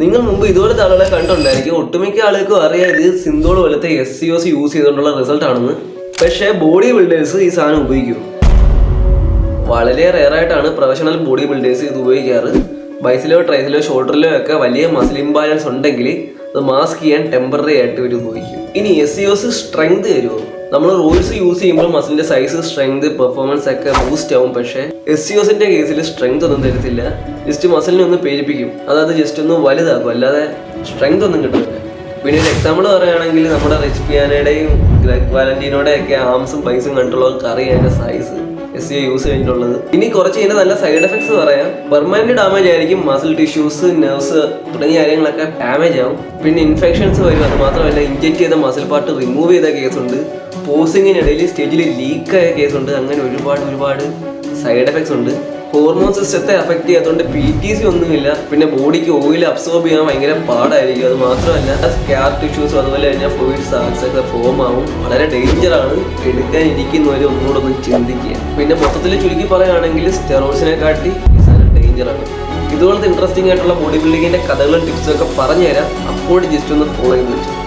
നിങ്ങൾ മുമ്പ് ഇതുപോലത്തെ ആളുകളെ കണ്ടുണ്ടായിരിക്കും. ഒട്ടുമിക്ക ആളുകൾക്കും അറിയാം ഇത് സിന്തോൾ പോലത്തെ SCOs യൂസ് ചെയ്തുകൊണ്ടുള്ള റിസൾട്ട് ആണെന്ന്. പക്ഷേ ബോഡി ബിൽഡേഴ്സ് ഈ സാധനം ഉപയോഗിക്കും. വളരെ റെയറായിട്ടാണ് പ്രൊഫഷണൽ ബോഡി ബിൽഡേഴ്സ് ഇത് ഉപയോഗിക്കാറ്. ബൈസിലോ ട്രൈസിലോ ഷോൾഡറിലോ ഒക്കെ വലിയ മസിൽ ഇംബാലൻസ് ഉണ്ടെങ്കിൽ അത് മാസ്ക് ചെയ്യാൻ ടെമ്പററി ആയിട്ട് ഇവർ ഉപയോഗിക്കും. ഇനി SCOs സ്ട്രെങ്ത് തരുമോ? നമ്മൾ റോൾസ് യൂസ് ചെയ്യുമ്പോൾ മസിലിന്റെ സൈസ്, സ്ട്രെങ്ത്, പെർഫോമൻസ് ഒക്കെ ബൂസ്റ്റ് ആവും. പക്ഷേ SCOsന്റെ കേസിൽ സ്ട്രെങ്ത് ഒന്നും തരത്തില്ല. ജസ്റ്റ് മസിലിനെ ഒന്ന് പേരിപ്പിക്കും. അതായത് ജസ്റ്റ് ഒന്ന് വലുതാക്കും, അല്ലാതെ സ്ട്രെങ്ത് ഒന്നും കിട്ടുന്നില്ല. പിന്നെ ഒരു എക്സാമ്പിൾ പറയുകയാണെങ്കിൽ നമ്മുടെ റിച്ച് പിയാനയുടെയും ഗ്രെഗ് വാലന്റീനോടെയും ഒക്കെ ആംസും ബൈസും കണ്ടുള്ളവർക്ക് അറിയാം അതിന്റെ സൈസ് SCO യൂസ് കഴിഞ്ഞിട്ടുള്ളത്. ഇനി കുറച്ച് ഇതിന്റെ നല്ല സൈഡ് എഫക്ട്സ് പറയാം. പെർമനന്റ് ഡാമേജ് ആയിരിക്കും. മസിൽ ടിഷ്യൂസ്, നെർവ്സ് തുടങ്ങിയ കാര്യങ്ങളൊക്കെ ഡാമേജ് ആവും. പിന്നെ ഇൻഫെക്ഷൻസ് വരും. അത് മാത്രമല്ല ഇൻജെക്ട് ചെയ്ത മസിൽ പാർട്ട് റിമൂവ് ചെയ്ത കേസുണ്ട്. പോസിങ്ങിനിടയിൽ സ്റ്റേജിൽ ലീക്കായ കേസുണ്ട്. അങ്ങനെ ഒരുപാട് സൈഡ് എഫക്ട്സ് ഉണ്ട്. ഹോർമോൺ സിസ്റ്റത്തെ അഫക്ട് ചെയ്യാത്തതുകൊണ്ട് PTC ഒന്നുമില്ല. പിന്നെ ബോഡിക്ക് ഓയിൽ അബ്സോർബ് ചെയ്യാൻ ഭയങ്കര പാടായിരിക്കും. അത് മാത്രമല്ല സ്കാർ ടിഷ്യൂസും അതുപോലെ തന്നെ ഫ്ലൂയിഡ് സാക്സ് ഒക്കെ ഫോം ആവും. വളരെ ഡേഞ്ചറാണ്. എടുക്കാനിരിക്കുന്നവരെ ഒന്നുകൂടെ ഒന്ന് ചിന്തിക്കുക. പിന്നെ മൊത്തത്തിൽ ചുരുക്കി പറയുകയാണെങ്കിൽ സ്റ്റെറോയിഡ്സിനെ കാട്ടി ഈ സാധനം ഡേഞ്ചറാണ്. ഇതുപോലത്തെ ഇൻട്രസ്റ്റിംഗ് ആയിട്ടുള്ള ബോഡി ബിൽഡിങ്ങിന്റെ കഥകളും ടിപ്സും ഒക്കെ പറഞ്ഞുതരാം. അപ്പോൾ ജസ്റ്റ് ഒന്ന് ഫോളോ ചെയ്ത് വെച്ചു.